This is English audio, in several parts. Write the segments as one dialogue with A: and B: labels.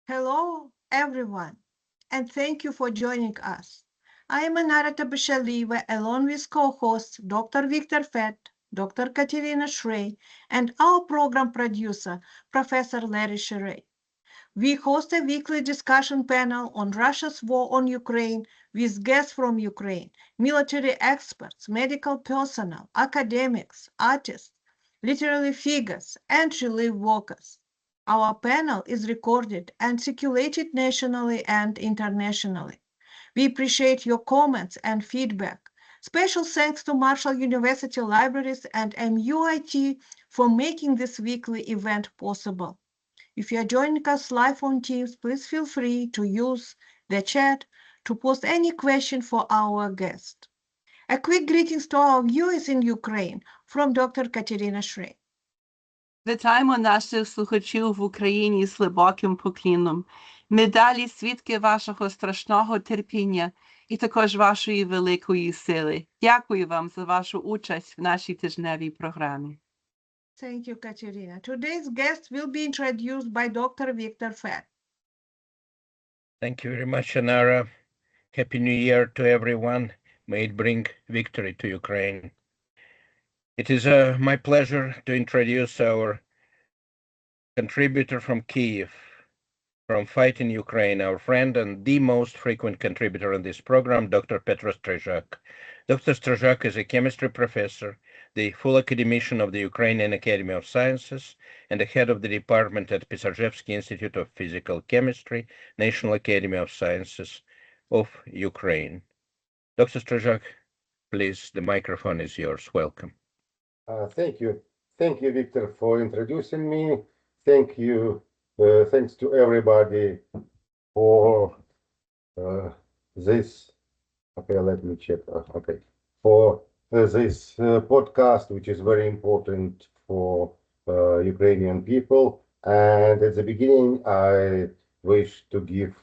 A: Hello, everyone, and thank you for joining us. I am Anarata Bashaliva, along with co-hosts Dr. Victor Fett, Dr. Katerina Shrey, and our program producer, Professor Larry Sherey. We host a weekly discussion panel on Russia's war on Ukraine with guests from Ukraine, military experts, medical personnel, academics, artists, literary figures, and relief workers. Our panel is recorded and circulated nationally and internationally. We appreciate your comments and feedback. Special thanks to Marshall University Libraries and MUIT for making this weekly event possible. If you are joining us live on Teams, please feel free to use the chat to post any question for our guest. A quick greetings to our viewers in Ukraine from Dr. Katerina Shrey.
B: Вітаємо наших слухачів в Україні з глибоким поклоном. Ми далі свідки вашого страшного терпіння і також вашої великої сили. Дякую вам за вашу участь в нашій тижневій програмі.
A: Thank you, Katerina. Today's guest will be introduced by Dr. Victor Fett.
C: Thank you very much, Anara. Happy New Year to everyone. May it bring victory to Ukraine. It is my pleasure to introduce our contributor from Kyiv, from Fighting Ukraine, our friend and the most frequent contributor on this program, Dr. Petro Strizhak. Dr. Strizhak is a chemistry professor, the full academician of the Ukrainian Academy of Sciences, and the head of the department at Pisarzhevsky Institute of Physical Chemistry, National Academy of Sciences of Ukraine. Dr. Strizhak, please, the microphone is yours. Welcome.
D: Thank you. Thank you, Victor, for introducing me. Thank you. Thanks to everybody for this. Okay, let me check. Okay, for this podcast, which is very important for Ukrainian people. And at the beginning, I wish to give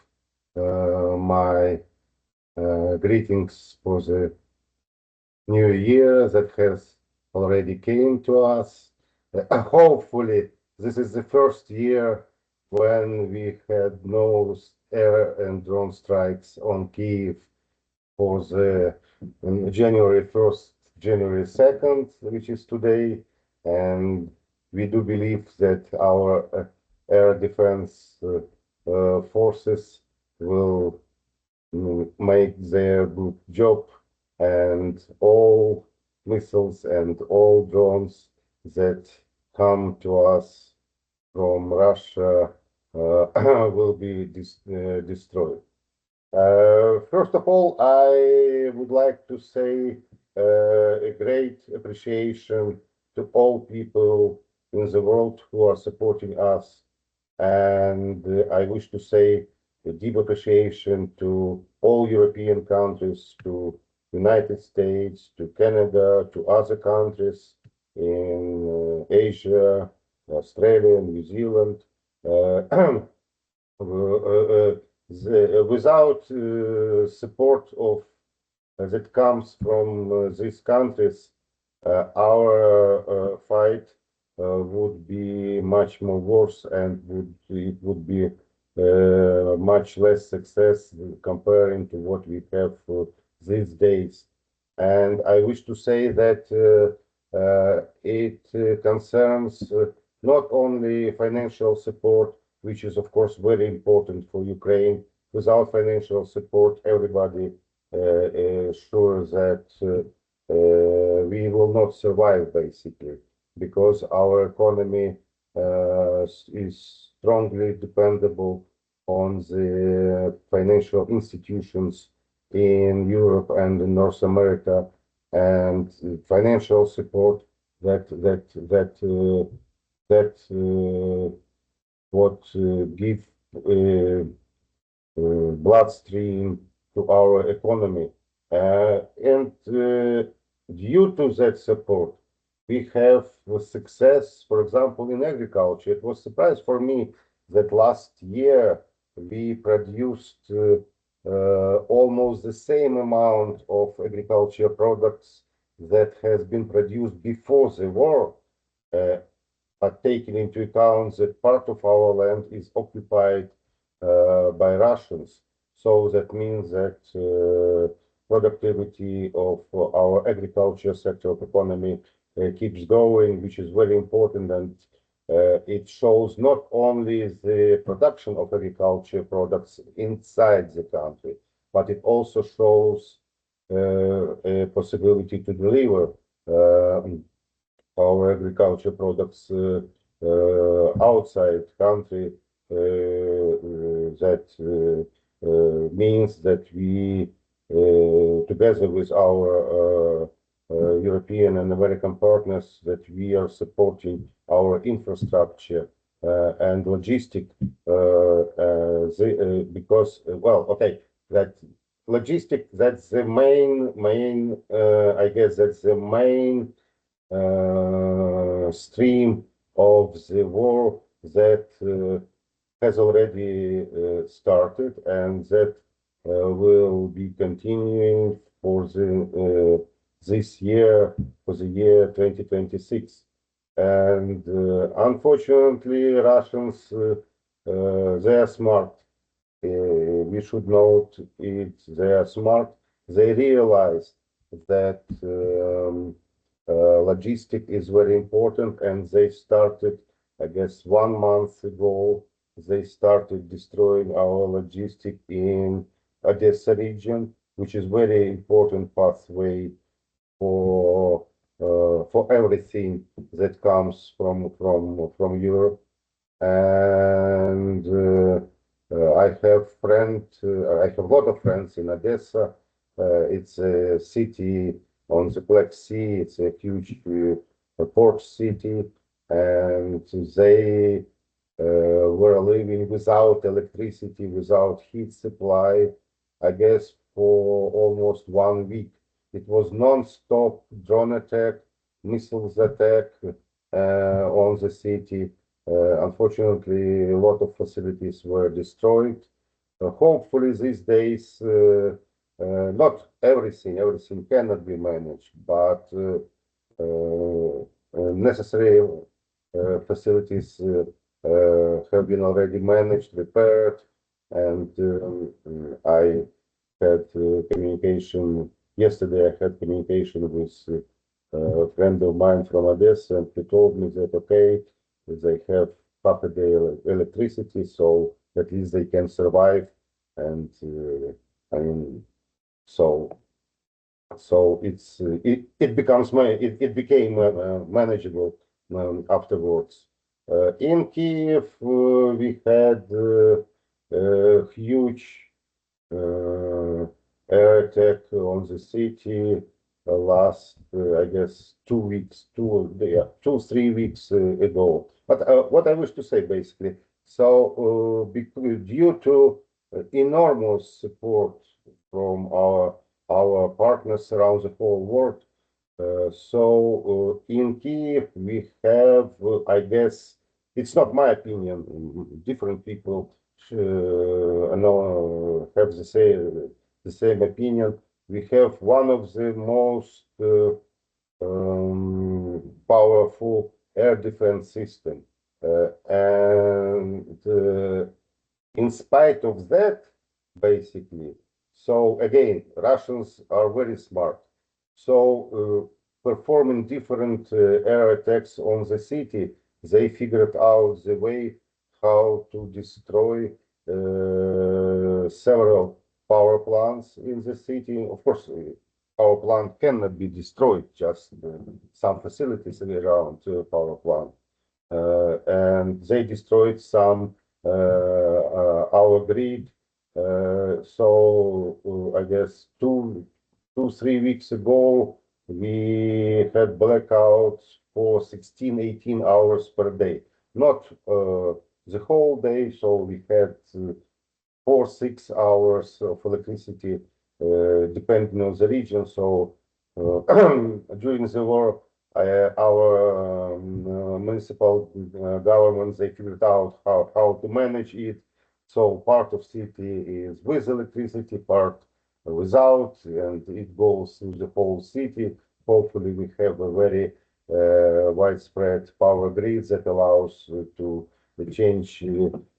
D: my greetings for the new year that has already came to us. Hopefully, this is the first year when we had no air and drone strikes on Kyiv for the January 1st, January 2nd, which is today. And we do believe that our air defense forces will make their good job, and all missiles and all drones that come to us from Russia will be destroyed. First of all, I would like to say a great appreciation to all people in the world who are supporting us, and I wish to say a deep appreciation to all European countries, to United States, to Canada, to other countries in Asia, Australia, New Zealand. Without support of that comes from these countries, our fight would be much more worse, and it would be much less success comparing to what we have these days. And I wish to say that it concerns not only financial support, which is of course very important for Ukraine. Without financial support, everybody is sure that we will not survive, basically, because our economy is strongly dependable on the financial institutions in Europe and in North America, and financial support that give bloodstream to our economy, and due to that support, we have success. For example, in agriculture, it was a surprise for me that last year we produced almost the same amount of agriculture products that has been produced before the war, but taking into account that part of our land is occupied by Russians. So that means that productivity of our agriculture sector of economy keeps going, which is very important, and it shows not only the production of agriculture products inside the country, but it also shows a possibility to deliver our agriculture products outside country. That means that we, together with our European and American partners, that we are supporting our infrastructure and logistic, because, well, okay, that logistic, that's the main, I guess that's the main stream of the war that has already started, and that will be continuing for the this year, for the year 2026. And unfortunately, Russians, they are smart. We should note it. They are smart. They realize that logistic is very important, and they started, I guess, 1 month ago, they started destroying our logistic in Odessa region, which is very important pathway for everything that comes from Europe. And I have I have a lot of friends in Odessa. It's a city on the Black Sea. It's a huge port city, and they were living without electricity, without heat supply, I guess, for almost 1 week. It was non-stop drone attack, missiles attack on the city. Unfortunately, a lot of facilities were destroyed. Hopefully, these days, not everything cannot be managed, but necessary facilities have been already managed, repaired, and I had communication yesterday. I had communication with a friend of mine from Odessa, and he told me that okay, they have half a day electricity, so at least they can survive. And I mean, so it became manageable afterwards. In Kyiv, we had a huge air attack on the city last, I guess, 2 weeks, 3 weeks ago. But what I wish to say basically, so due to enormous support from our partners around the whole world, so in Kyiv we have, I guess, it's not my opinion. Different people know have the same opinion. We have one of the most powerful air defense system, and in spite of that, basically. So again, Russians are very smart. So performing different air attacks on the city, they figured out the way how to destroy several power plants in the city. Of course, power plant cannot be destroyed, just some facilities around power plant. And they destroyed some our grid. So I guess 3 weeks ago, we had blackouts for 16, 18 hours per day. Not the whole day, so we had 4, 6 hours of electricity, depending on the region. So during the war, our municipal governments, they figured out how to manage it. So part of city is with electricity, part without, and it goes through the whole city. Hopefully, we have a very widespread power grid that allows to change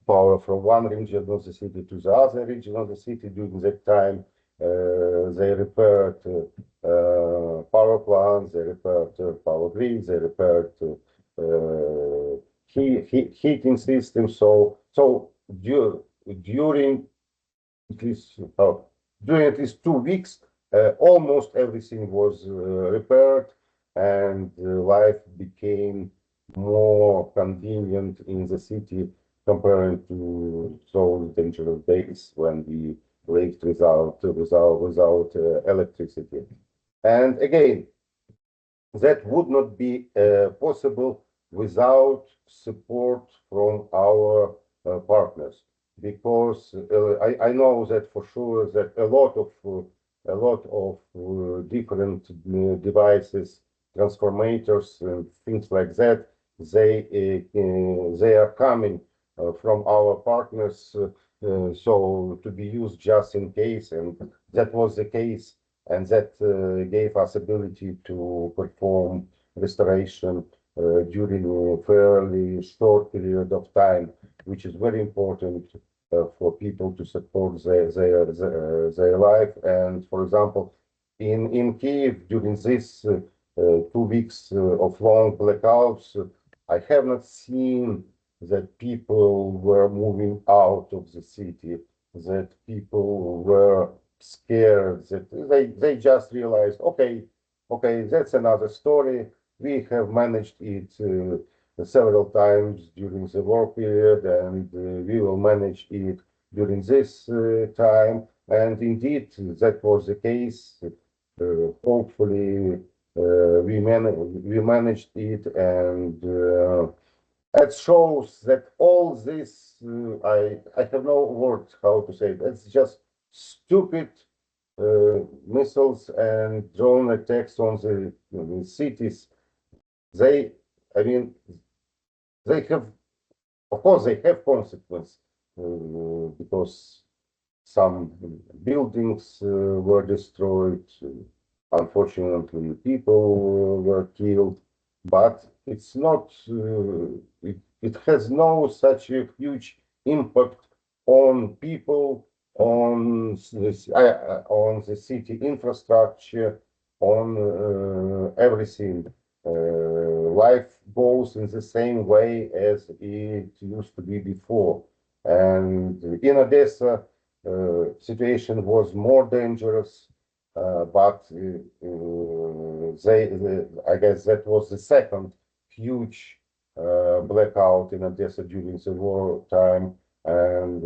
D: power from one region of the city to the other region of the city. During that time, they repaired power plants, they repaired power grids, they repaired heating systems. So during at least during at least 2 weeks, almost everything was repaired, and life became more convenient in the city compared to those dangerous days when we lived without electricity. And again, that would not be possible without support from our partners, because I know that for sure that a lot of different devices, transformators, and things like that, they are coming from our partners, so to be used just in case, and that was the case, and that gave us ability to perform restoration during a fairly short period of time, which is very important for people to support their life. And for example, in Kyiv, during this 2 weeks of long blackouts, I have not seen that people were moving out of the city, that people were scared, that they just realized, okay, that's another story. We have managed it several times during the war period, and we will manage it during this time. And indeed, that was the case. Hopefully, we managed it, and it shows that all this, I have no words how to say it. It's just stupid missiles and drone attacks on the cities. I mean, they have, of course, they have consequence because some buildings were destroyed. Unfortunately, people were killed, but it's not. It has no such a huge impact on people, on the city infrastructure, on everything. Life goes in the same way as it used to be before. And in Odessa, situation was more dangerous, but I guess that was the second huge blackout in Odessa during the war time, and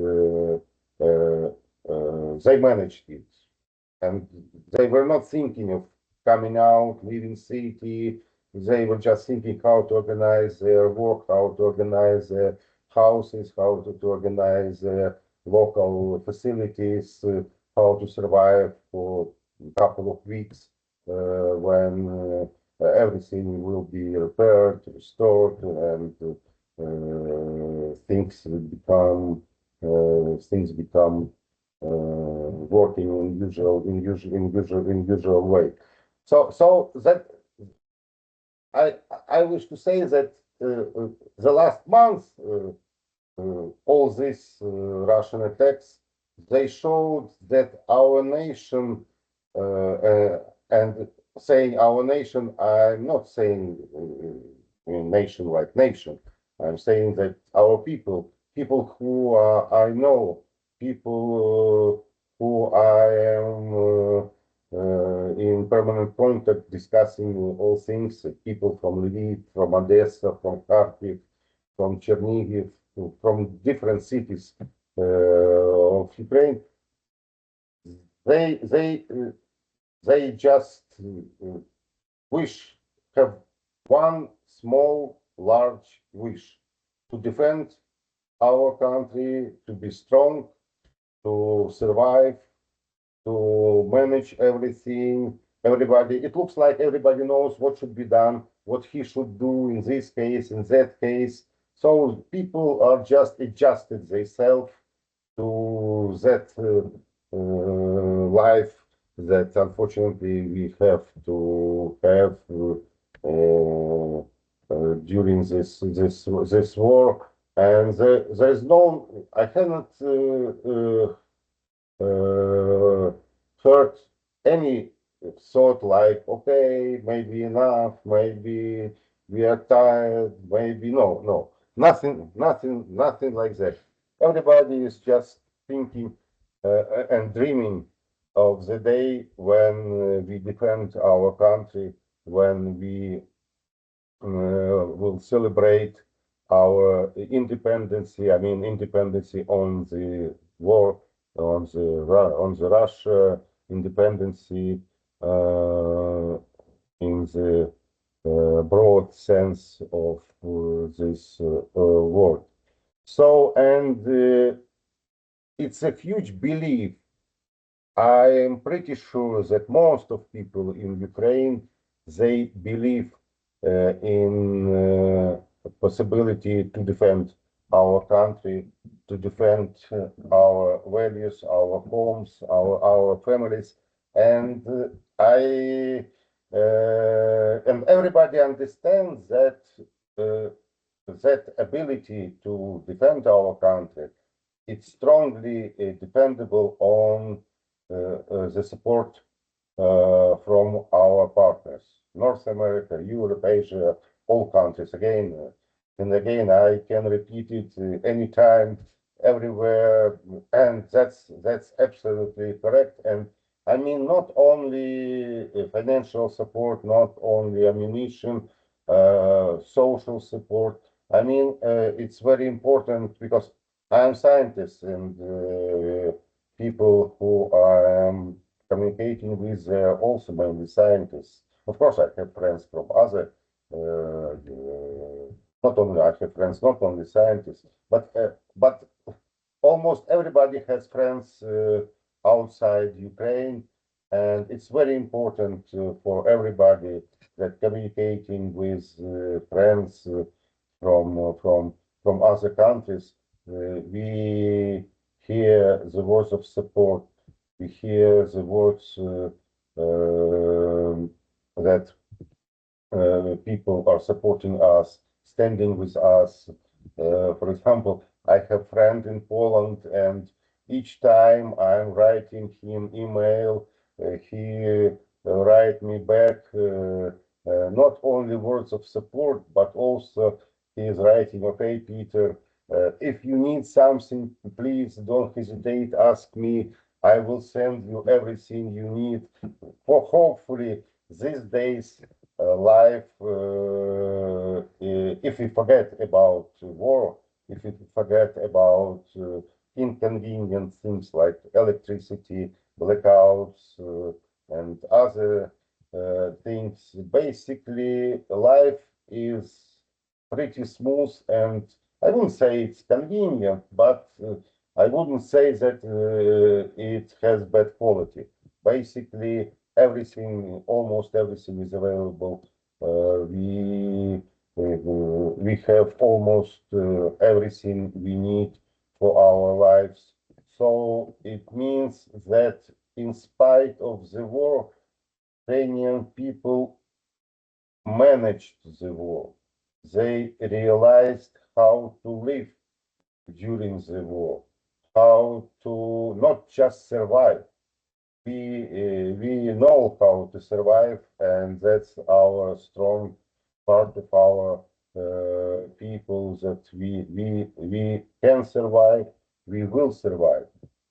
D: they managed it. And they were not thinking of coming out, leaving city. They were just thinking how to organize their work, how to organize their houses, how to organize their local facilities, how to survive for a couple of weeks when everything will be repaired, restored, and things become working in usual way. So that I wish to say that the last month all these Russian attacks, they showed that our nation and saying our nation, I'm not saying nation like nation. I'm saying that our people who I know, people who I am in permanent contact discussing all things, people from Lviv, from Odessa, from Kharkiv, from Chernihiv, from different cities of Ukraine, they just have one small, large wish to defend our country, to be strong, to survive, to manage everything. Everybody, it looks like everybody knows what should be done, what he should do in this case, in that case. So people are just adjusted themselves to that life that unfortunately we have to have during this war. And there is no, I haven't heard any thought like, okay, maybe enough, maybe we are tired, maybe no, nothing like that. Everybody is just thinking and dreaming of the day when we defend our country, when we will celebrate our independence. I mean, independence on the war, on the Russia, independence in the broad sense of this word. So, and it's a huge belief. I am pretty sure that most of people in Ukraine, they believe in possibility to defend our country, to defend our values, our homes, our families, and and everybody understands that that ability to defend our country, it's strongly dependable on the support from our partners, North America, Europe, Asia, all countries. Again, and again, I can repeat it anytime, everywhere, and that's absolutely correct. And I mean, not only financial support, not only ammunition, social support. I mean, it's very important because I'm scientist and people who I am communicating with also mainly scientists. Of course, I have friends from other, not only I have friends, not only scientists, but almost everybody has friends outside Ukraine, and it's very important for everybody that communicating with friends from other countries, we hear the words of support. We hear the words that people are supporting us, standing with us. For example, I have friend in Poland, and each time I'm writing him email, he write me back not only words of support, but also he is writing, okay, Peter, if you need something, please don't hesitate, ask me. I will send you everything you need. For hopefully these days, life, if we forget about war, if we forget about inconvenient things like electricity, blackouts, and other things, basically life is pretty smooth, and I wouldn't say it's convenient, but I wouldn't say that it has bad quality. Basically, everything, almost everything is available. We have almost everything we need for our lives. So it means that in spite of the war, Ukrainian people managed the war. They realized how to live during the war, how to not just survive. We know how to survive, and that's our strong part of our people, that we can survive, we will survive,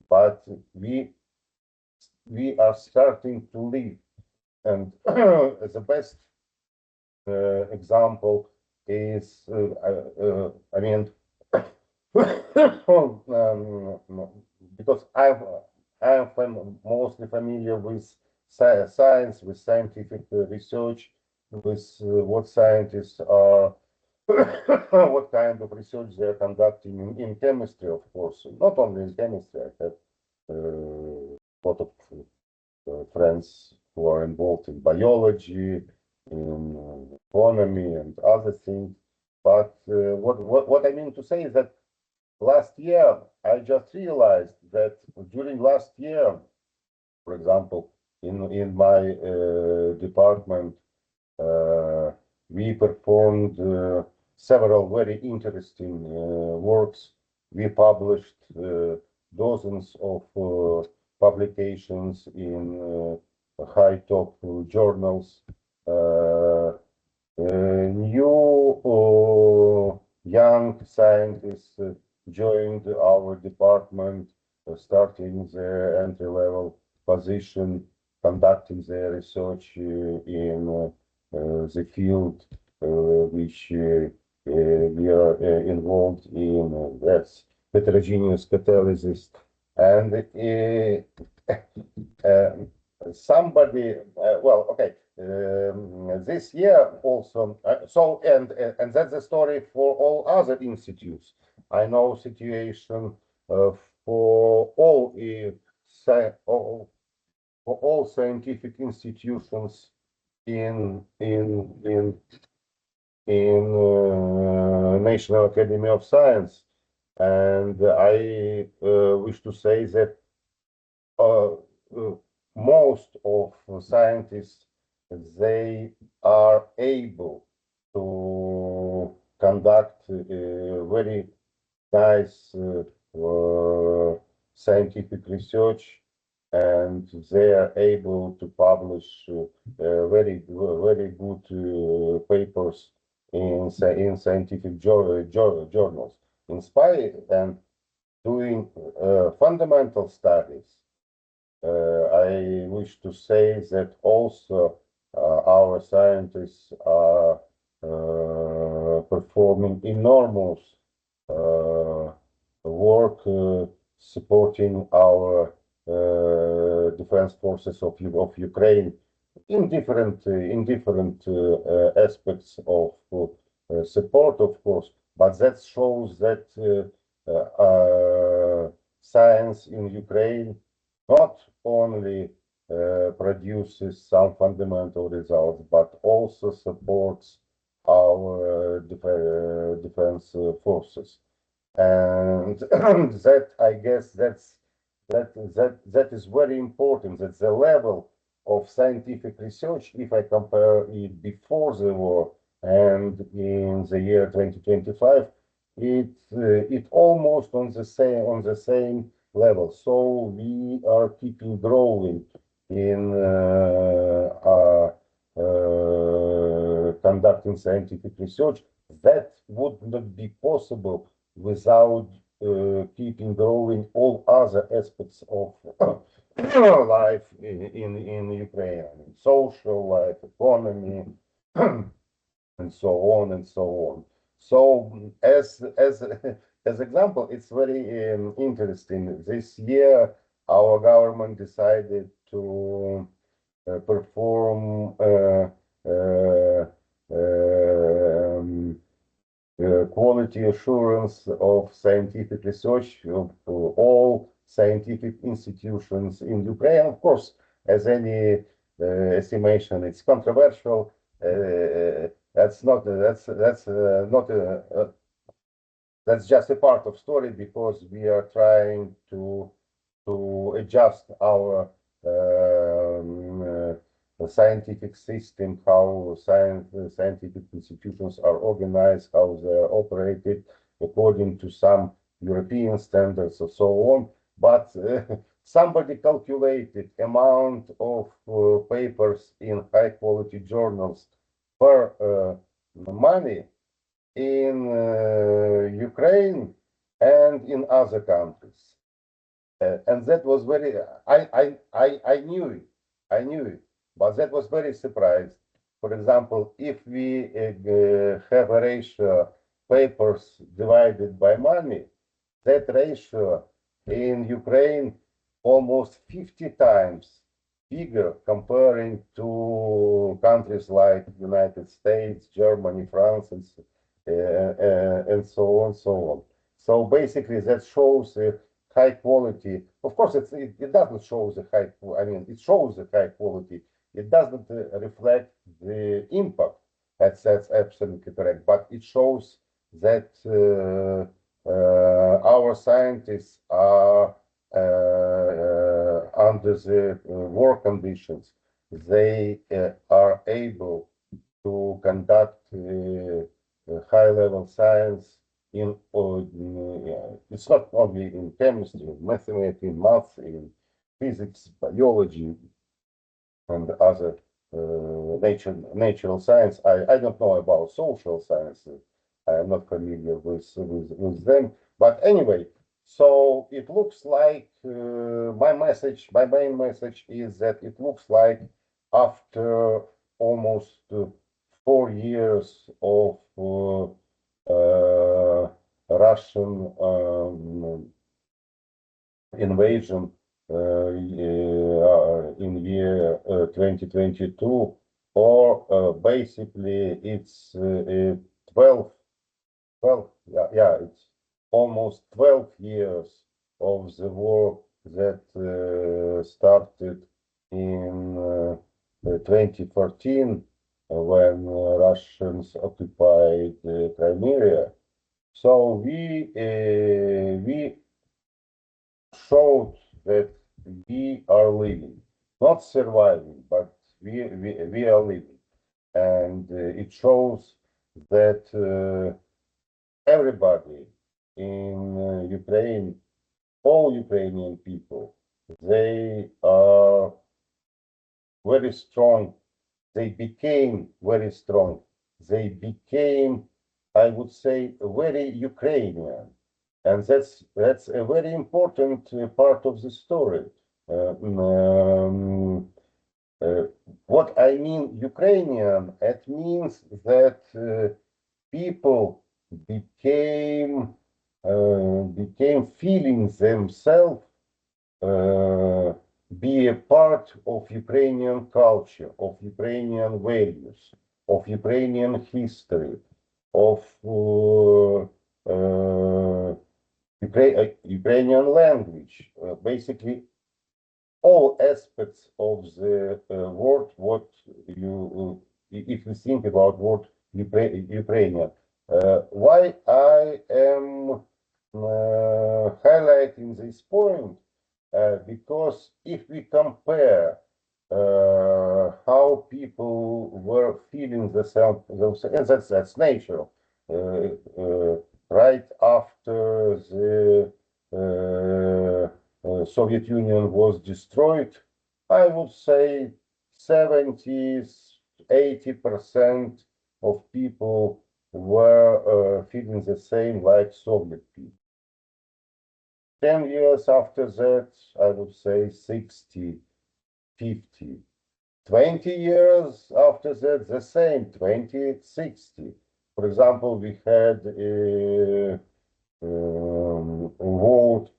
D: but we are starting to live. And the best example is, I mean, because I'm mostly familiar with science, with scientific research, with what scientists are, what kind of research they're conducting in chemistry, of course. Not only in chemistry, I have a lot of friends who are involved in biology, in economy, and other things. But what I mean to say is that last year, I just realized that during last year, for example, in my department, we performed several very interesting works. We published dozens of publications in high top journals. New young scientists joined our department, starting their entry-level position, conducting their research in the field which we are involved in. That's heterogeneous catalysis. And somebody, well, okay, this year also, and that's the story for all other institutes. I know situation for all scientific institutions in National Academy of Science, and I wish to say that most of scientists, they are able to conduct very nice scientific research, and they are able to publish very good papers in scientific journals. In spite and doing fundamental studies, I wish to say that also our scientists are performing enormous work supporting our defense forces of Ukraine in different aspects of support, of course, but that shows that science in Ukraine not only produces some fundamental results, but also supports our defense forces. And that, I guess, that is very important. That the level of scientific research, if I compare it before the war and in the year 2025, it almost on the same level. So we are keeping growing in conducting scientific research. That would not be possible without keeping growing all other aspects of life in Ukraine, I mean, social life, economy, and so on and so on. So as example, it's very interesting. This year, our government decided to perform quality assurance of scientific research of all scientific institutions in Ukraine. Of course, as any estimation, it's controversial. That's just a part of story, because we are trying to adjust our scientific system, how scientific institutions are organized, how they are operated according to some European standards and so on. But somebody calculated amount of papers in high quality journals per money in Ukraine and in other countries. And that was very, I knew it, but that was very surprised. For example, if we have a ratio papers divided by money, that ratio in Ukraine almost 50 times bigger comparing to countries like United States, Germany, France, and so on, so on. So basically, that shows high quality. Of course, it doesn't show the high. I mean, it shows the high quality. It doesn't reflect the impact. That's absolutely correct. But it shows that our scientists are under the war conditions. They are able to conduct high-level science it's not only in chemistry, in mathematics, in math, in physics, biology, and other natural science. I don't know about social sciences. I am not familiar with them. But anyway, so it looks like my main message is that it looks like after almost 4 years of Russian invasion in year 2022, or basically it's 12, it's almost 12 years of the war that started in 2014 when Russians occupied Crimea. So we showed that we are living, not surviving, but we are living, and it shows that everybody in Ukraine, all Ukrainian people, they are very strong. They became very strong. They became, I would say, very Ukrainian. And that's a very important part of the story. What I mean Ukrainian, it means that people became feeling themselves be a part of Ukrainian culture, of Ukrainian values, of Ukrainian history, of Ukrainian language, basically all aspects of the word. What you, if you think about word Ukrainian, why I am highlighting this point? Because if we compare how people were feeling themselves, and that's natural. Right after the Soviet Union was destroyed, I would say 70–80% of people were feeling the same like Soviet people. 10 years after that, I would say 60–50. 20 years after that, the same, 20–60. For example, we had a vote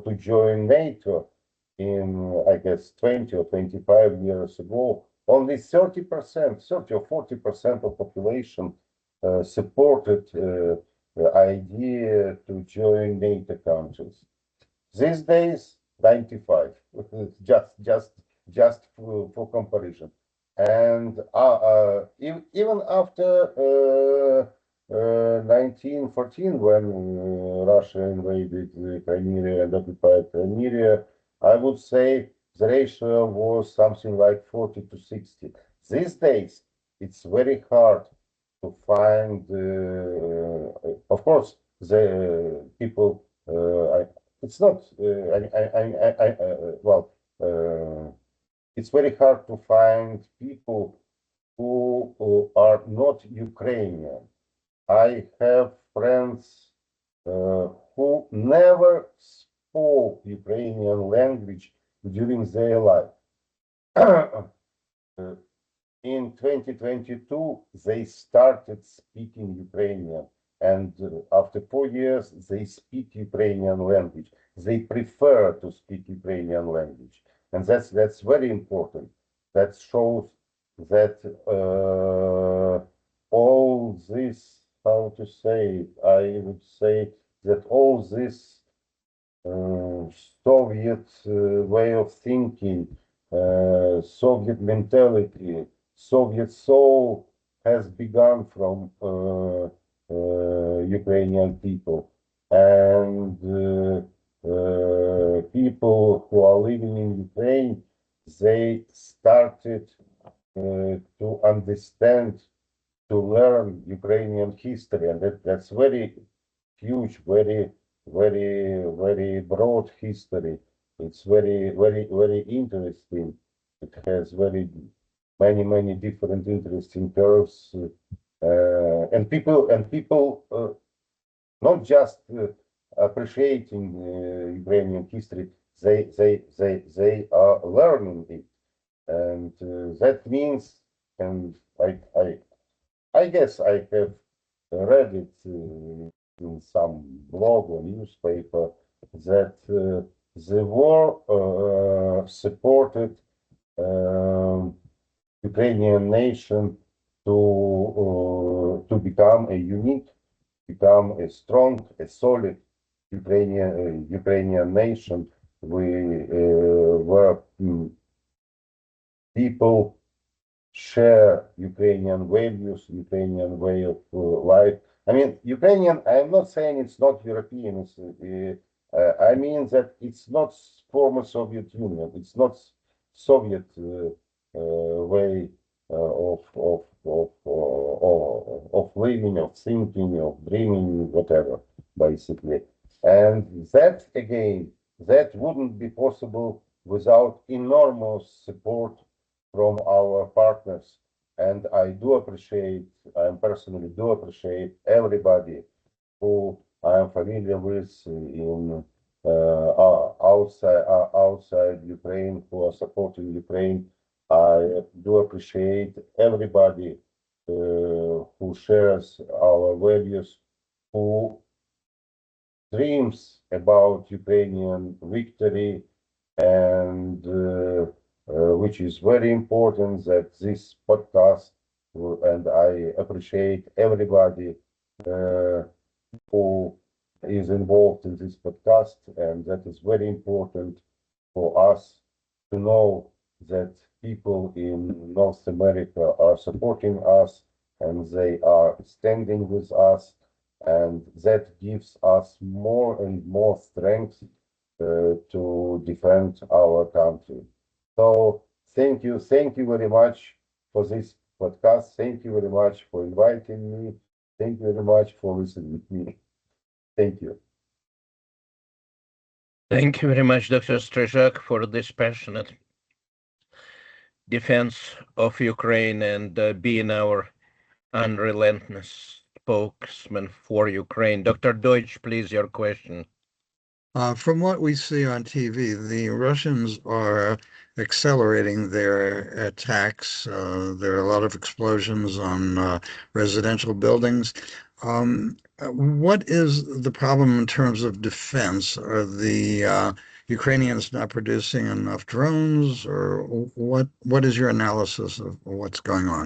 D: to join NATO in, I guess, 20 or 25 years ago. Only 30%, 30 or 40% of population supported the idea to join NATO countries. These days, 95, just for comparison. And even after 1914, when Russia invaded Crimea and occupied Crimea, I would say the ratio was something like 40–60. These days, it's very hard to find, of course, the people, it's not, it's very hard to find people who are not Ukrainian. I have friends who never spoke Ukrainian language during their life. In 2022, they started speaking Ukrainian, and after 4 years, they speak Ukrainian language. They prefer to speak Ukrainian language, and that's very important. That shows that all this, how to say, I would say that all this Soviet way of thinking, Soviet mentality, Soviet soul has begun from Ukrainian people, and people who are living in Ukraine, they started to understand to learn Ukrainian history, and that's very huge, very broad history. It's very interesting. It has many different interesting curves, and people not just appreciating Ukrainian history, they are learning it, and that means, and I guess I have read it in some blog or newspaper that the war supported Ukrainian nation to become a unit, become a strong, a solid Ukrainian nation. Where people share Ukrainian values, Ukrainian way of life. I mean, Ukrainian, I'm not saying it's not European. I mean that it's not former Soviet Union. It's not Soviet way of living, of thinking, of dreaming, whatever, basically. And that, again, that wouldn't be possible without enormous support from our partners. And I personally do appreciate everybody who I am familiar with in outside Ukraine, who are supporting Ukraine. I do appreciate everybody who shares our values, who dreams about Ukrainian victory, and which is very important that this podcast, and I appreciate everybody who is involved in this podcast, and that is very important for us to know that people in North America are supporting us and they are standing with us, and that gives us more and more strength to defend our country. So thank you very much for this podcast. Thank you very much for inviting me. Thank you very much for listening to me. Thank you.
C: Thank you very much, Dr. Strizhak, for this passionate defense of Ukraine and being our unrelentless spokesman for Ukraine. Dr. Deutsch, please, your question.
E: From what we see on TV, the Russians are accelerating their attacks. There are a lot of explosions on residential buildings. What is the problem in terms of defense? Are the Ukrainians not producing enough drones, or what is your analysis of what's going on?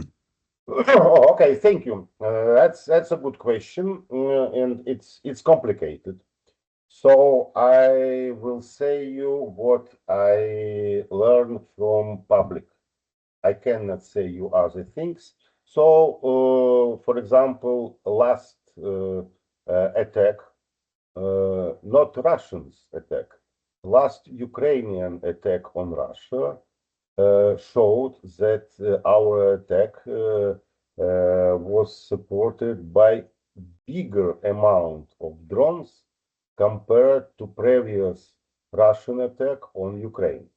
D: Okay, thank you. That's a good question, and it's complicated. So I will say you what I learned from public. I cannot say you other things. So, for example, last attack, not Russians attack, last Ukrainian attack on Russia showed that our attack was supported by bigger amount of drones compared to previous Russian attack on Ukraine.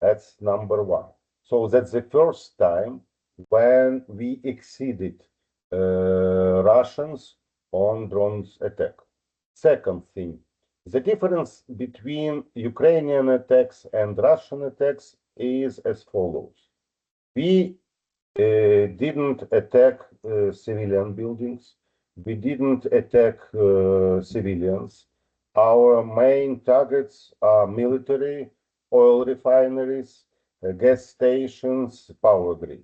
D: That's number one. So that's the first time when we exceeded Russians on drones attack. Second thing, the difference between Ukrainian attacks and Russian attacks is as follows. We didn't attack civilian buildings. We didn't attack civilians. Our main targets are military, oil refineries, gas stations, power grid.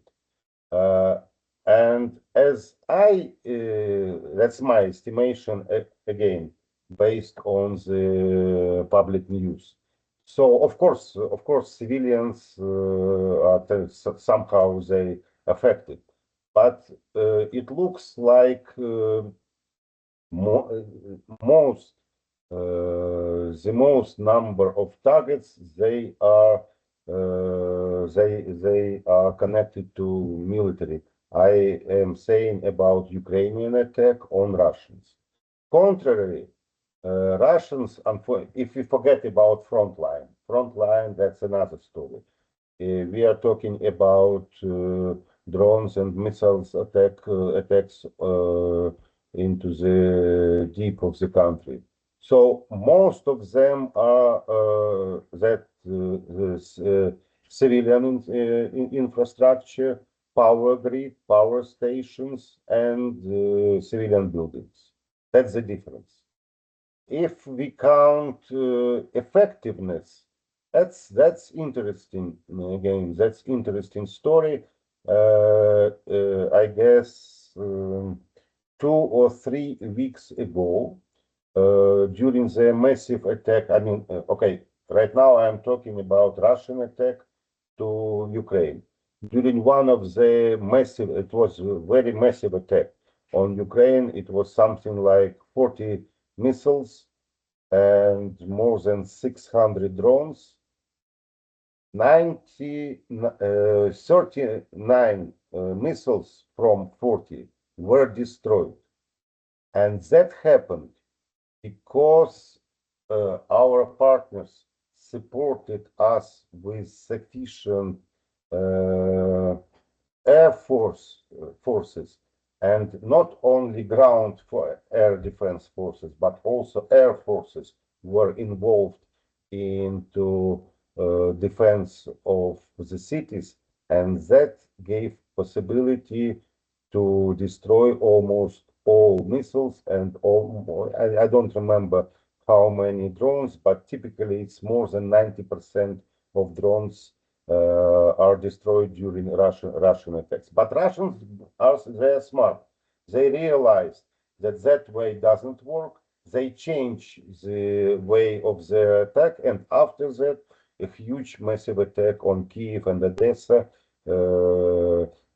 D: And as that's my estimation, again, based on the public news. So of course, civilians are somehow they affected, but it looks like the most number of targets they are connected to military. I am saying about Ukrainian attack on Russians. Contrary, Russians, if we forget about frontline, that's another story. We are talking about drones and missiles attacks into the deep of the country. So most of them are civilian infrastructure, power grid, power stations, and civilian buildings. That's the difference. If we count effectiveness, that's interesting. Again, that's interesting story. I guess 2 or 3 weeks ago, during the massive attack. I mean, okay, right now I'm talking about Russian attack to Ukraine. During one of the massive, it was a very massive attack on Ukraine. It was something like 40 missiles and more than 600 drones. 39 missiles from 40 were destroyed. And that happened because our partners supported us with sufficient air forces, and not only ground for air defense forces, but also air forces were involved into defense of the cities, and that gave possibility to destroy almost all missiles and all. I don't remember how many drones, but typically it's more than 90% of drones are destroyed during Russian attacks. But Russians they're smart. They realized that way doesn't work. They change the way of their attack, and after that, a huge, massive attack on Kyiv and Odessa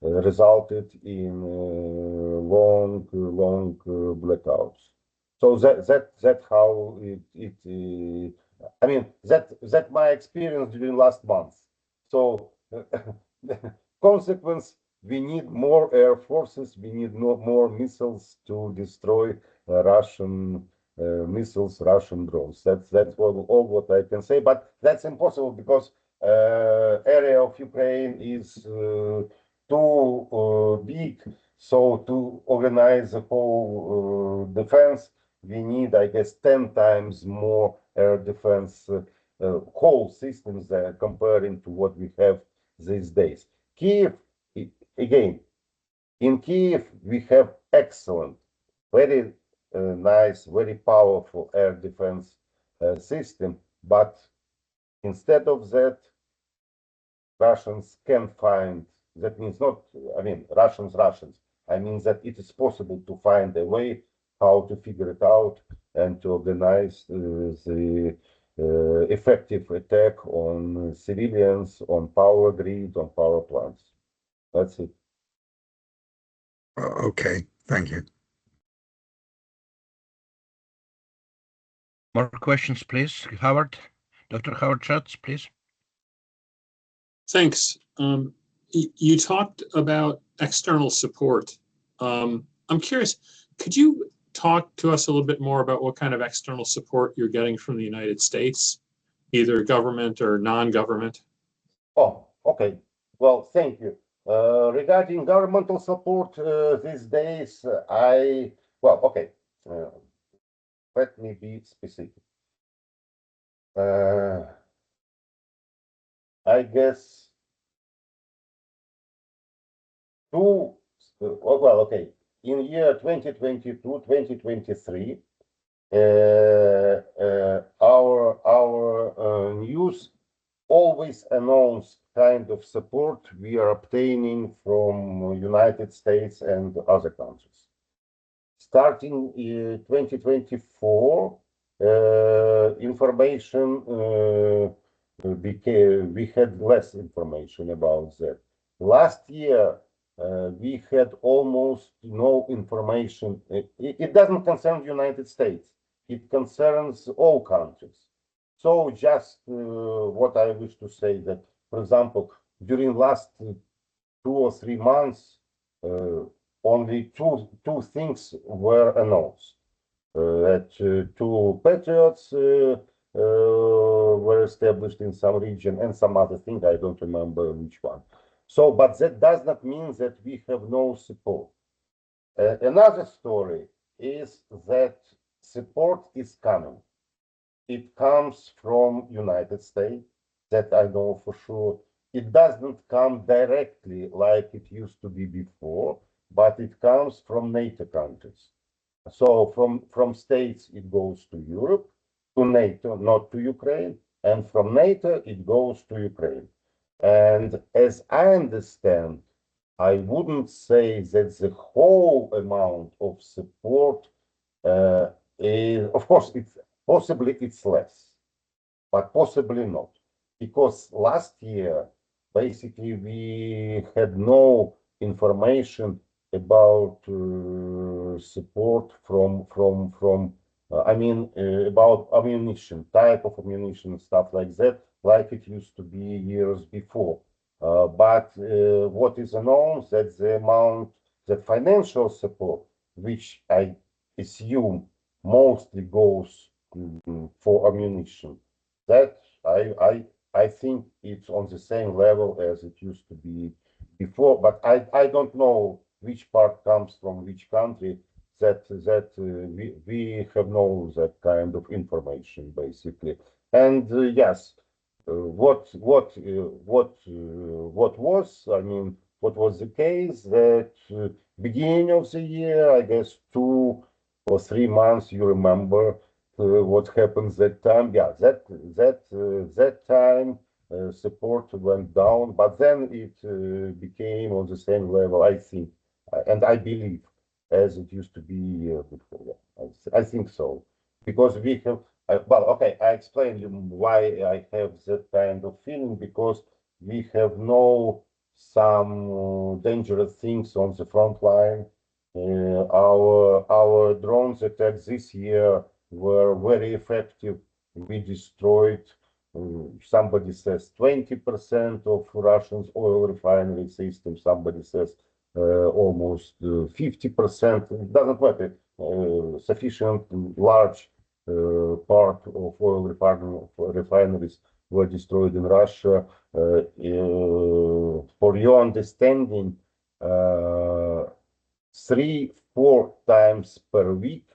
D: resulted in long blackouts. So that's how it I mean, that my experience during last month. So consequence, we need more air forces, we need more missiles to destroy Russian missiles, Russian drones. That's all what I can say. But that's impossible because area of Ukraine is too big. So to organize the whole defense, we need, I guess, 10 times more air defense whole systems there comparing to what we have these days. Kyiv, again, in Kyiv, we have excellent, very nice, very powerful air defense system, but instead of that, Russians can find, that means not, I mean, Russians. I mean that it is possible to find a way how to figure it out and to organize the effective attack on civilians, on power grid, on power plants. That's it.
E: Okay, thank you.
C: More questions, please. Howard, Dr. Howard Schatz, please.
F: Thanks. You talked about external support. I'm curious, could you talk to us a little bit more about what kind of external support you're getting from the United States, either government or non-government?
D: Oh, okay. Well, thank you. Regarding governmental support these days, okay. Let me be specific. I guess okay. In year 2022, 2023, our news always announced kind of support we are obtaining from United States and other countries. Starting in 2024, information we had less information about that. Last year, we had almost no information. It doesn't concern the United States. It concerns all countries. So just what I wish to say that, for example, during last 2 or 3 months, only two things were announced. That two patriots were established in some region and some other thing, I don't remember which one. So, but that does not mean that we have no support. Another story is that support is coming. It comes from United States, that I know for sure. It doesn't come directly like it used to be before, but it comes from NATO countries. So from states, it goes to Europe, to NATO, not to Ukraine, and from NATO, it goes to Ukraine. And as I understand, I wouldn't say that the whole amount of support is, of course, it's possibly it's less, but possibly not, because last year basically we had no information about support from I mean about ammunition, type of ammunition and stuff like that, like it used to be years before. But what is announced that the amount, that financial support, which I assume mostly goes for ammunition, that I think it's on the same level as it used to be before, but I don't know which part comes from which country. That we have no that kind of information basically. And yes, what was, I mean, what was the case that beginning of the year, I guess 2 or 3 months, you remember what happens that time? Yeah, that time support went down, but then it became on the same level, I think, and I believe, as it used to be before. I think so, because we have. Well, okay, I explained you why I have that kind of feeling, because we have no some dangerous things on the front line. Our drones attacks this year were very effective. We destroyed, somebody says 20% of Russia's oil refinery system. Somebody says almost 50%. It doesn't matter. Sufficient large part of oil refineries were destroyed in Russia. For your understanding, 3-4 times per week,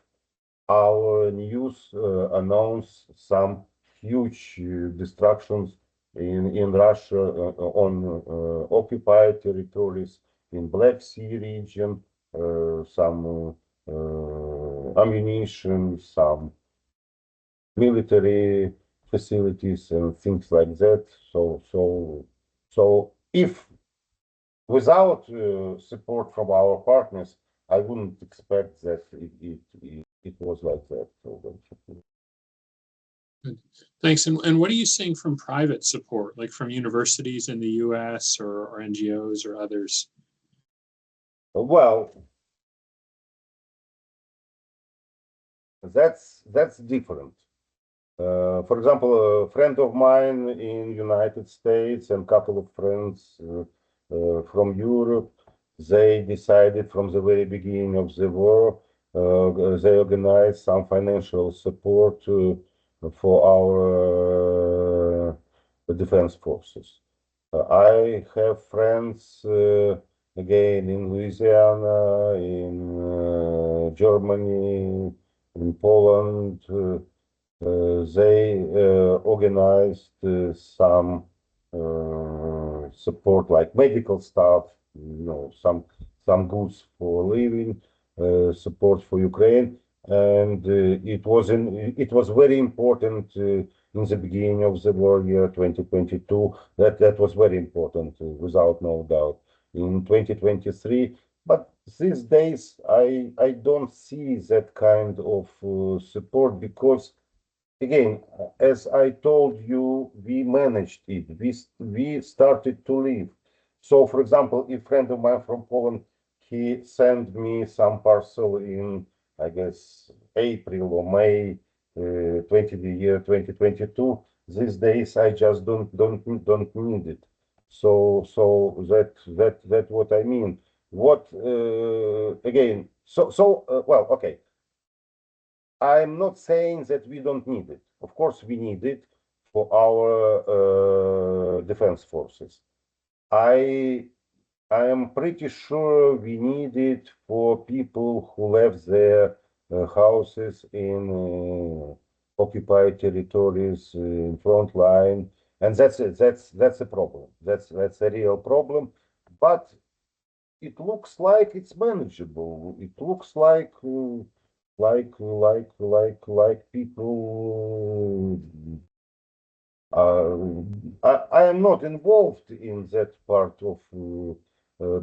D: our news announce some huge destructions in Russia on occupied territories, in Black Sea region, some ammunition, some military facilities and things like that. So if without support from our partners, I wouldn't expect that it was like that.
F: Thanks. And what are you seeing from private support, like from universities in the US or NGOs or others?
D: Well, that's different. For example, a friend of mine in United States and a couple of friends from Europe, they decided from the very beginning of the war, they organized some financial support for our defense forces. I have friends again in Louisiana, in Germany, in Poland. They organized some support, like medical stuff, some goods for living, support for Ukraine, and it was very important in the beginning of the war year 2022. That was very important, without no doubt. In 2023, but these days I don't see that kind of support, because again, as I told you, we managed it. We started to live. So, for example, a friend of mine from Poland, he sent me some parcel in, I guess, April or May, the year 2022. These days, I just don't need it. So that what I mean. what again? Well, okay. I'm not saying that we don't need it. Of course, we need it for our defense forces. I am pretty sure we need it for people who left their houses in occupied territories in front line, and that's it. That's a problem. That's a real problem. But it looks like it's manageable. It looks like people. I am not involved in that part of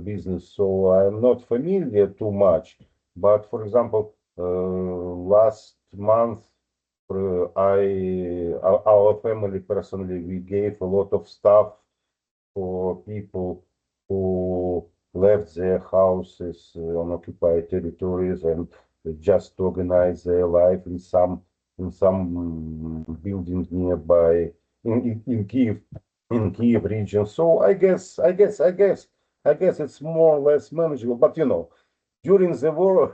D: business, so I am not familiar too much. But for example, last month, our family personally, we gave a lot of stuff for people who left their houses on occupied territories and just organize their life in some buildings nearby in Kyiv region. So I guess it's more or less manageable. But you know, during the war,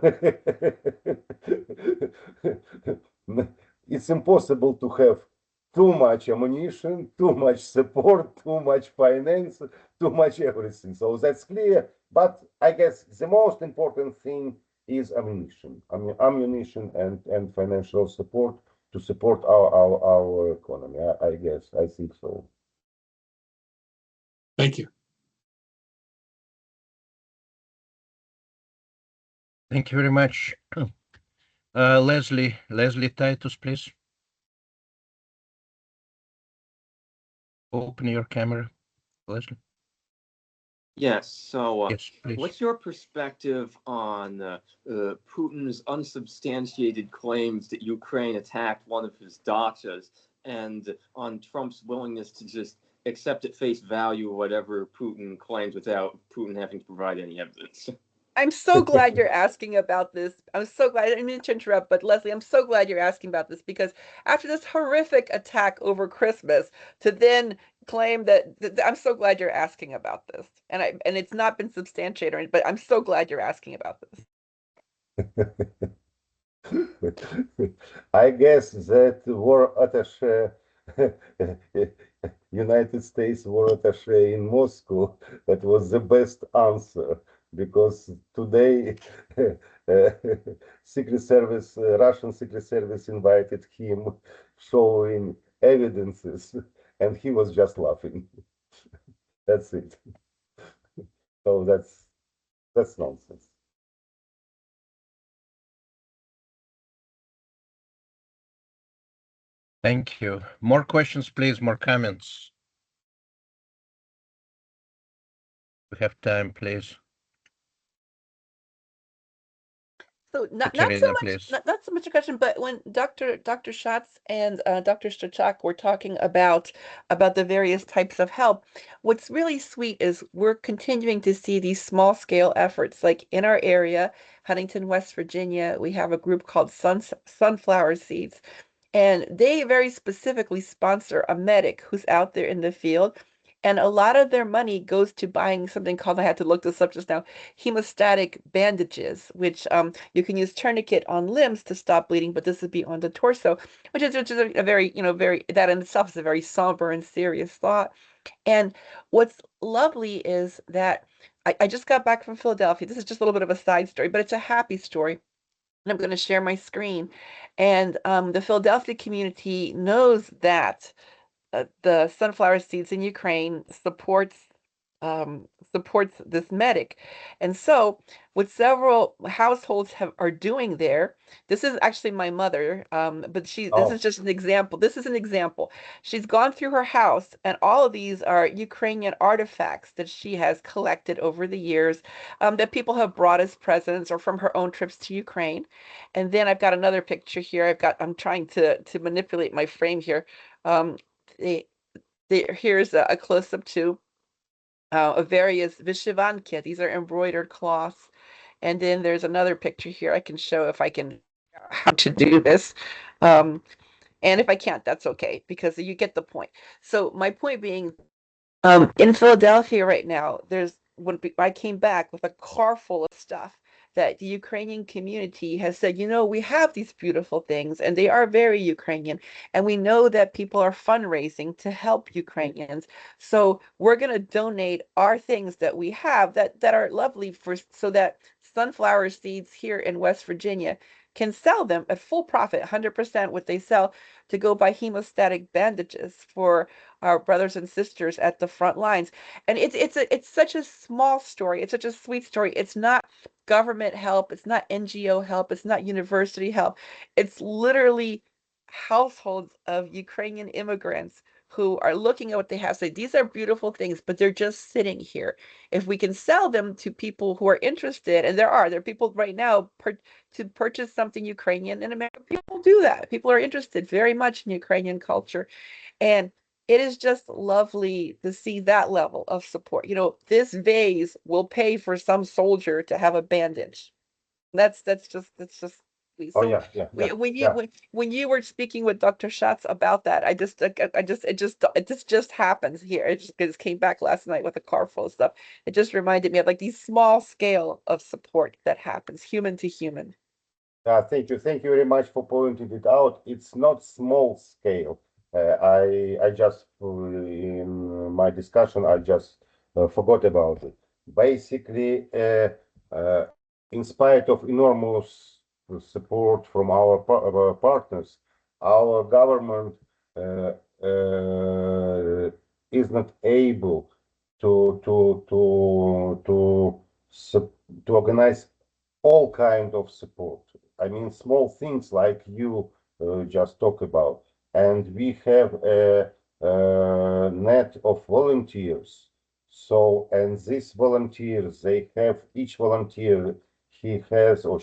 D: it's impossible to have too much ammunition, too much support, too much finance, too much everything. So that's clear. But I guess the most important thing is ammunition. Ammunition and financial support to support our economy. I guess I think so.
F: Thank you.
C: Thank you very much. Leslie Titus, please. Open your camera, Leslie.
G: Yes. So,
C: Yes, please.
G: what's your perspective on Putin's unsubstantiated claims that Ukraine attacked one of his dachas, and on Trump's willingness to just accept at face value whatever Putin claims without Putin having to provide any evidence?
B: I'm so glad you're asking about this. I'm so glad. I didn't mean to interrupt, but Leslie, I'm so glad you're asking about this, because after this horrific attack over Christmas, to then claim that I'm so glad you're asking about this, and it's not been substantiated, but I'm so glad you're asking about this.
D: I guess that war attaché, United States war attaché in Moscow, that was the best answer, because today Secret Service, Russian Secret Service invited him, showing evidences, and he was just laughing. That's it. So that's nonsense.
C: Thank you. More questions, please. More comments. We have time, please.
B: So not so much a question, but when Dr. Schatz and Dr. Strizhak were talking about the various types of help, what's really sweet is we're continuing to see these small scale efforts. Like in our area, Huntington, West Virginia, we have a group called Sunflower Seeds, and they very specifically sponsor a medic who's out there in the field. And a lot of their money goes to buying something called, I had to look this up just now, hemostatic bandages, which you can use tourniquet on limbs to stop bleeding, but this would be on the torso, which is a very, that in itself is a very somber and serious thought. And what's lovely is that I just got back from Philadelphia. This is just a little bit of a side story, but it's a happy story. And I'm going to share my screen. And the Philadelphia community knows that the Sunflower Seeds in Ukraine supports this medic. And so what several households are doing there, this is actually my mother, but this is just an example. This is an example. She's gone through her house, and all of these are Ukrainian artifacts that she has collected over the years, that people have brought as presents or from her own trips to Ukraine. And then I've got another picture here. I'm trying to manipulate my frame here. Here's a close-up too of various vyshivanki. These are embroidered cloths. And then there's another picture here I can show if I can how to do this. And if I can't, that's okay, because you get the point. So my point being, in Philadelphia right now, there's I came back with a car full of stuff that the Ukrainian community has said, you know, we have these beautiful things and they are very Ukrainian. And we know that people are fundraising to help Ukrainians. So we're going to donate our things that we have that are lovely so that sunflower seeds here in West Virginia can sell them at full profit, 100% what they sell, to go buy hemostatic bandages for our brothers and sisters at the front lines. And it's such a small story. It's such a sweet story. It's not government help. It's not NGO help. It's not university help. It's literally households of Ukrainian immigrants who are looking at what they have, say, these are beautiful things, but they're just sitting here. If we can sell them to people who are interested, and there are people right now to purchase something Ukrainian in America, people do that. People are interested very much in Ukrainian culture. And it is just lovely to see that level of support. You know, this vase will pay for some soldier to have a bandage. That's just
D: Oh,
B: so
D: yeah, yeah, yeah,
B: when
D: yeah.
B: when you were speaking with Dr. Schatz about that, it just happens here. It just came back last night with a car full of stuff. It just reminded me of like these small scale of support that happens human to human.
D: Thank you. Thank you very much for pointing it out. It's not small scale. I just, in my discussion, I just forgot about it. Basically, in spite of enormous support from our partners, our government is not able to organize all kind of support. I mean, small things like you just talked about, and we have a net of volunteers. So, and these volunteers, they have each volunteer, he or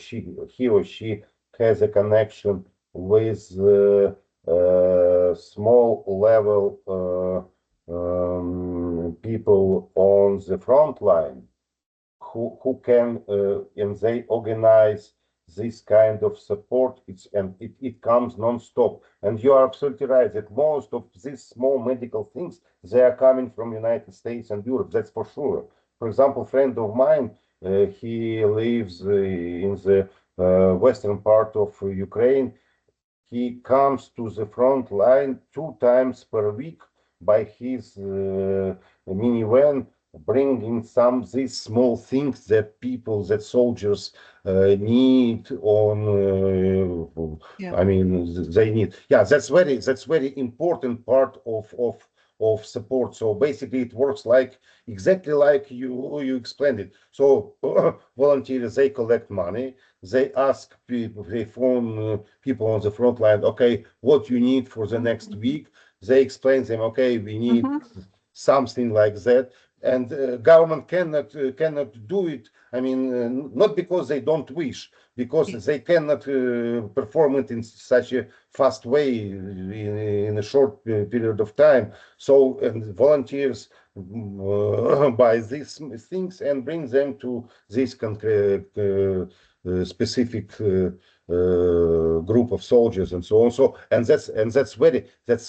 D: she has a connection with small level people on the front line who can and they organize this kind of support. It comes non-stop, and you are absolutely right that most of these small medical things, they are coming from United States and Europe, that's for sure. For example, a friend of mine, he lives in the western part of Ukraine. He comes to the front line 2 times per week by his minivan, bringing some these small things that soldiers need on.
B: Yeah.
D: I mean, they need. Yeah, that's very important part of support. So basically, it works like exactly like you explained it. So volunteers, they collect money. They ask people, they phone people on the front line, okay, what you need for the next week. They explain them, okay, we need something like that. And government cannot do it. I mean, not because they don't wish, because they cannot perform it in such a fast way in a short period of time. So, and volunteers buy these things and bring them to this concrete specific group of soldiers and so on. So, and that's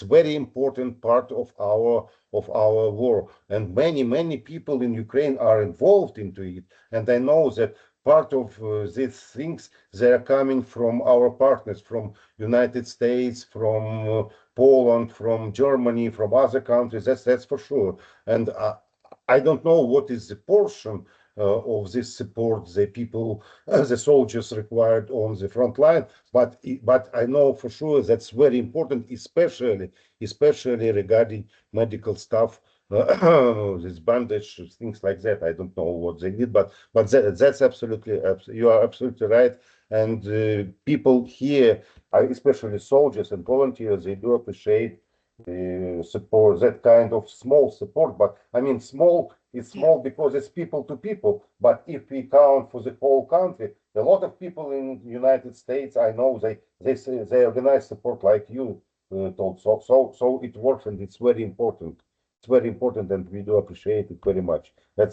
D: very important part of our war. And many people in Ukraine are involved into it. And I know that part of these things, they are coming from our partners, from United States, from Poland, from Germany, from other countries. That's for sure. And I don't know what is the portion of this support the people, the soldiers required on the front line, but I know for sure that's very important, especially regarding medical stuff, this bandage, things like that. I don't know what they need, but that's absolutely, you are absolutely right. And people here, especially soldiers and volunteers, they do appreciate support, that kind of small support. But I mean, it's small because it's people to people. But if we count for the whole country, a lot of people in the United States, I know they organize support like you told. So it works, and it's very important. It's very important, and we do appreciate it very much. I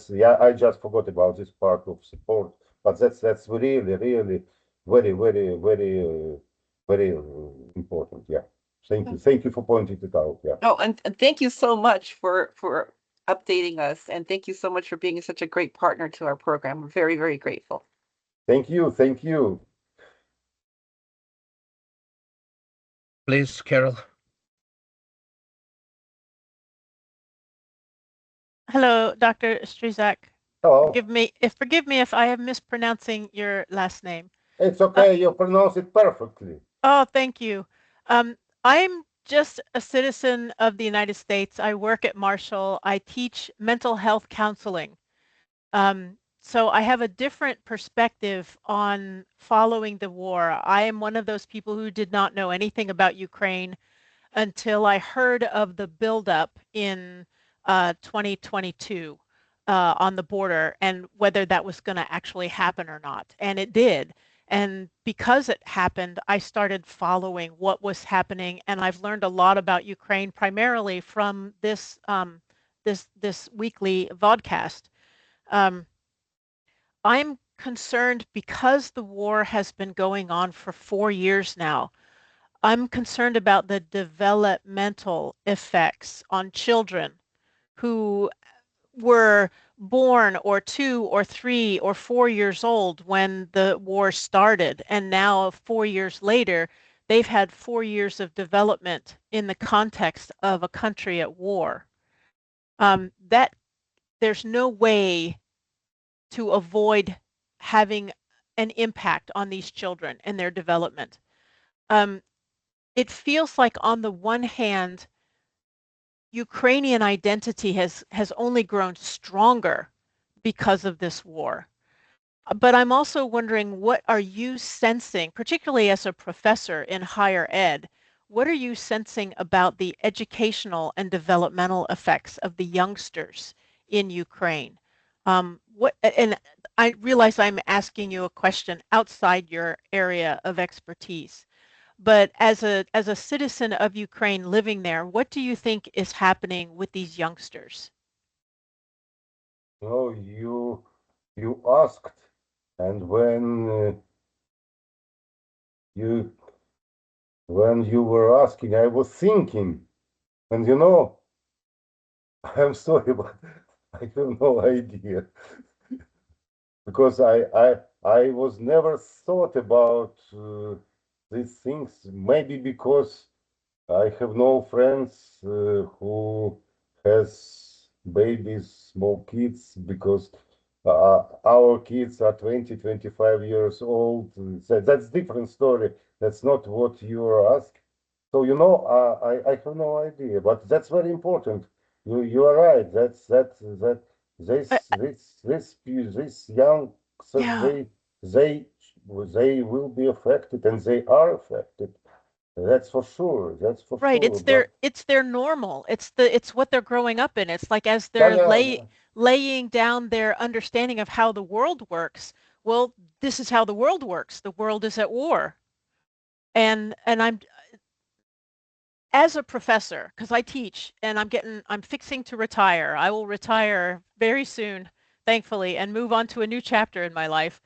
D: just forgot about this part of support, but that's really very important. Yeah. Thank you for pointing it out. Yeah.
B: Oh, and thank you so much for updating us. And thank you so much for being such a great partner to our program. We're very, very grateful.
D: Thank you. Thank you.
C: Please, Carol.
H: Hello, Dr. Strizhak.
D: Hello.
H: Forgive me if I am mispronouncing your last name.
D: It's okay. You pronounce it perfectly.
H: Oh, thank you. I'm just a citizen of the United States. I work at Marshall. I teach mental health counseling. So I have a different perspective on following the war. I am one of those people who did not know anything about Ukraine until I heard of the buildup in 2022 on the border and whether that was going to actually happen or not. And it did. And because it happened, I started following what was happening, and I've learned a lot about Ukraine primarily from this this weekly vodcast. I'm concerned because the war has been going on for 4 years now. I'm concerned about the developmental effects on children who were born or 2 or 3 or 4 years old when the war started. And now 4 years later, they've had 4 years of development in the context of a country at war. That there's no way to avoid having an impact on these children and their development. It feels like on the one hand, Ukrainian identity has only grown stronger because of this war. But I'm also wondering, what are you sensing, particularly as a professor in higher ed, what are you sensing about the educational and developmental effects of the youngsters in Ukraine? And I realize I'm asking you a question outside your area of expertise. But as a citizen of Ukraine living there, what do you think is happening with these youngsters?
D: No, you asked, and when you were asking, I was thinking, and I'm sorry, but I have no idea because I was never thought about these things. Maybe because I have no friends who has babies, small kids, because our kids are 20, 25 years old. That's different story. That's not what you're asking. So I have no idea, but that's very important. You are right. That this young
H: Yeah,
D: they they will be affected, and they are affected. That's for sure. That's for
H: right.
D: sure. But
H: It's their normal. It's what they're growing up in. It's like as
D: yeah,
H: they're
D: yeah,
H: laying down their understanding of how the world works. Well, this is how the world works. The world is at war. And I'm as a professor, because I teach and I'm fixing to retire. I will retire very soon, thankfully, and move on to a new chapter in my life.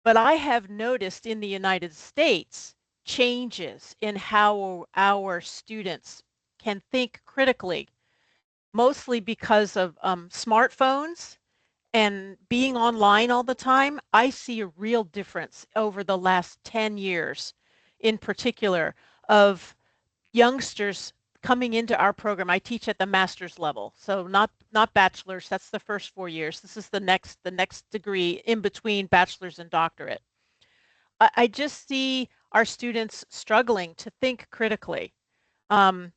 H: But I have noticed in the United States changes in how our students can think critically, mostly because of smartphones and being online all the time. I see a real difference over the last 10 years, in particular, of youngsters coming into our program. I teach at the master's level, so not bachelor's. That's the first 4 years. This is the next degree in between bachelor's and doctorate. I just see our students struggling to think critically. Um,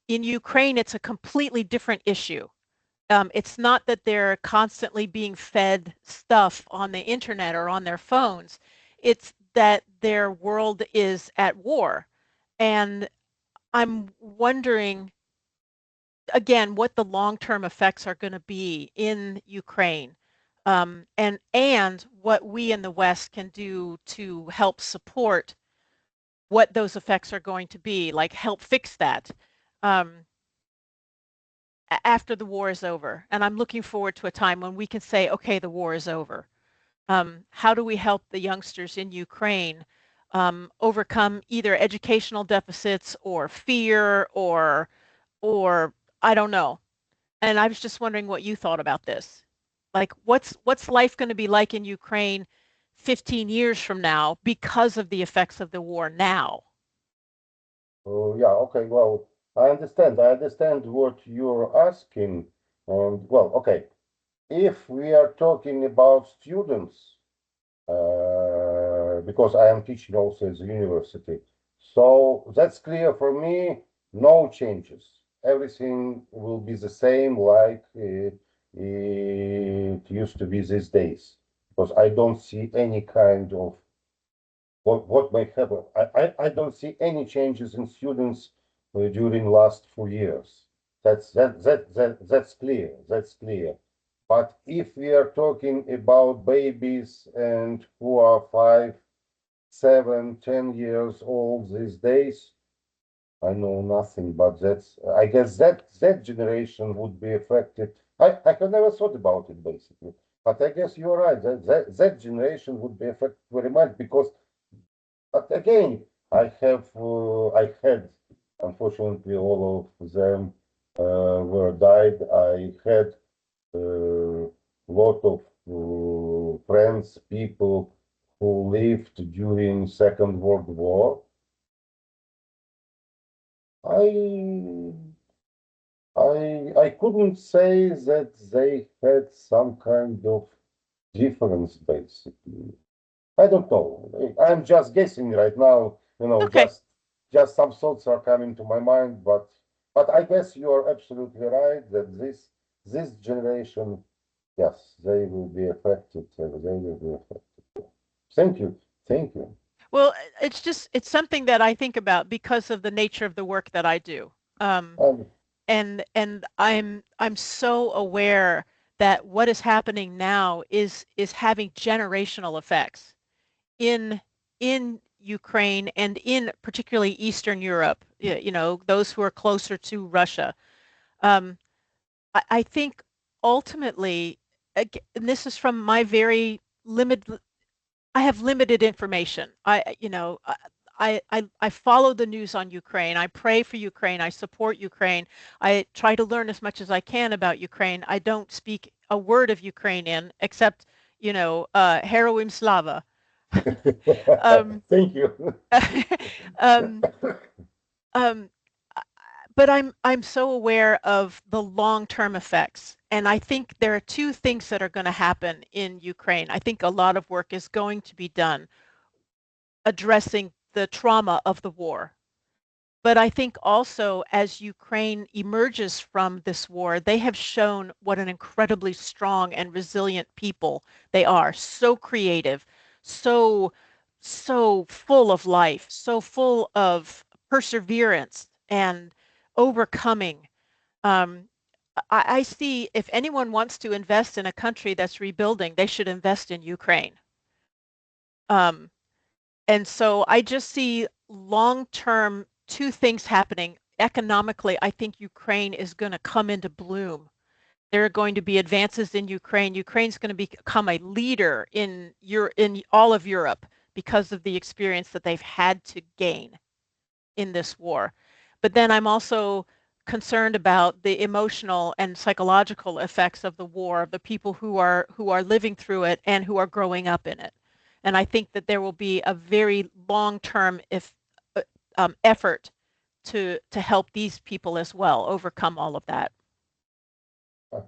H: in Ukraine, it's a completely different issue. It's not that they're constantly being fed stuff on the internet or on their phones. It's that their world is at war. And I'm wondering, again, what the long-term effects are going to be in Ukraine, and what we in the West can do to help support what those effects are going to be, like help fix that um, after the war is over. And I'm looking forward to a time when we can say, okay, the war is over. How do we help the youngsters in Ukraine overcome either educational deficits or fear or I don't know. And I was just wondering what you thought about this. Like, what's life going to be like in Ukraine 15 years from now because of the effects of the war now?
D: Yeah, okay, well, I understand. I understand what you're asking. And well, okay, if we are talking about students, because I am teaching also at the university, so that's clear for me, no changes. Everything will be the same like it used to be these days, because I don't see any kind of what might happen. I don't see any changes in students during last 4 years. That's clear. That's clear. But if we are talking about babies and who are 5, 7, 10 years old these days, I know nothing. But I guess that generation would be affected. I have never thought about it basically. But I guess you're right. That generation would be affected very much because. But again, I had, unfortunately, all of them were died. I had a lot of friends, people who lived during Second World War. I I couldn't say that they had some kind of difference, basically. I don't know. I'm just guessing right now.
H: Okay.
D: Just some thoughts are coming to my mind, but I guess you are absolutely right that this generation, yes, they will be affected. They will be affected. Thank you, thank you.
H: Well, it's something that I think about because of the nature of the work that I do.
D: Um,
H: And I'm so aware that what is happening now is having generational effects in Ukraine and in particularly Eastern Europe, those who are closer to Russia. Um, I think ultimately, and this is from my very limited, I have limited information. I follow the news on Ukraine. I pray for Ukraine. I support Ukraine. I try to learn as much as I can about Ukraine. I don't speak a word of Ukrainian except, Heroim Slava. um,
D: Thank you.
H: um, um, but I'm so aware of the long-term effects, and I think there are two things that are going to happen in Ukraine. I think a lot of work is going to be done addressing the trauma of the war. But I think also as Ukraine emerges from this war, they have shown what an incredibly strong and resilient people they are. So creative, so full of life, so full of perseverance and overcoming. Um, I see if anyone wants to invest in a country that's rebuilding, they should invest in Ukraine. Um, and so I just see long-term two things happening. Economically, I think Ukraine is going to come into bloom. There are going to be advances in Ukraine. Ukraine's going to become a leader in all of Europe because of the experience that they've had to gain in this war. But then I'm also concerned about the emotional and psychological effects of the war, of the people who are living through it and who are growing up in it. And I think that there will be a very long-term effort to help these people as well overcome all of that.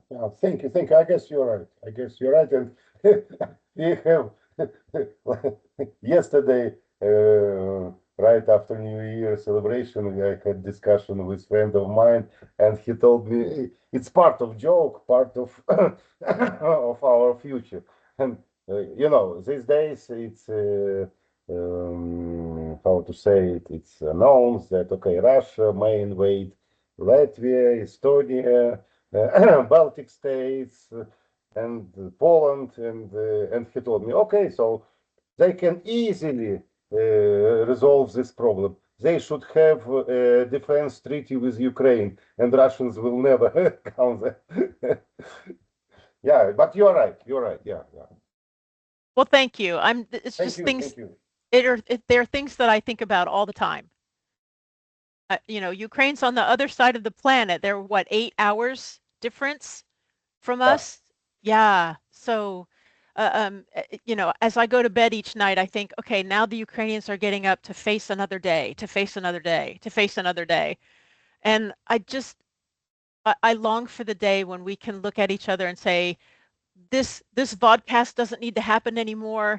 D: Yeah, thank you, thank you. I guess you're right. I guess you're right. And we have yesterday, right after New Year celebration, I had discussion with friend of mine, and he told me it's part of joke, part of of our future. And these days it's how to say it. It's announced that okay, Russia may invade Latvia, Estonia, Baltic states, and Poland, and he told me, okay, so they can easily resolve this problem. They should have a defense treaty with Ukraine, and Russians will never come there. Yeah, but you're right. You're right. Yeah, yeah.
H: Well, thank you. It's
D: Thank
H: just
D: you.
H: things.
D: Thank you.
H: There are things that I think about all the time. Ukraine's on the other side of the planet. They're what, 8 hours difference from us. Yeah. So, you know, as I go to bed each night, I think, okay, now the Ukrainians are getting up to face another day, to face another day, to face another day. And I long for the day when we can look at each other and say, this vodcast doesn't need to happen anymore.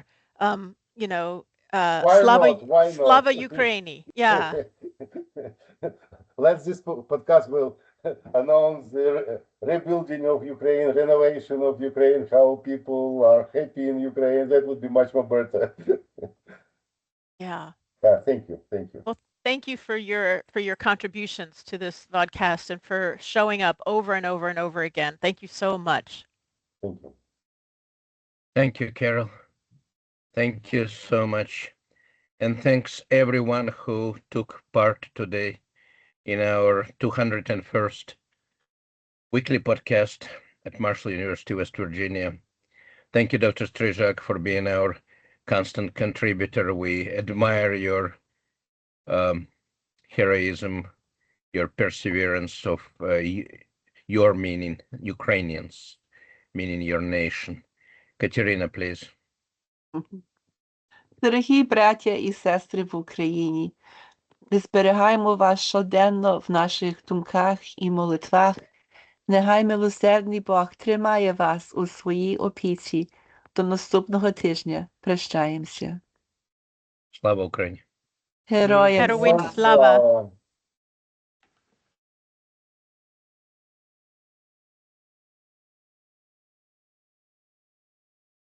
H: You know,
D: Why not? Why not?
H: Slava Ukraini. Yeah.
D: This podcast will announce the rebuilding of Ukraine, renovation of Ukraine, how people are happy in Ukraine. That would be much more better.
H: Yeah.
D: Thank you. Thank you.
H: Well, thank you for your contributions to this vodcast and for showing up over and over and over again. Thank you so much.
D: Thank you.
C: Thank you, Carol. Thank you so much. And thanks everyone who took part today in our 201st weekly podcast at Marshall University, West Virginia. Thank you, Dr. Strizhak, for being our constant contributor. We admire your heroism, your perseverance of your meaning, Ukrainians, meaning your nation. Katerina, please.
B: Дорогі браття і сестри в Україні, ми зберігаємо вас щоденно в наших думках і молитвах. Нехай милосердний Бог тримає вас у своїй опіці. До наступного тижня. Прощаємося.
C: Слава Україні!
B: Героям
H: Героям
B: слава!
H: слава!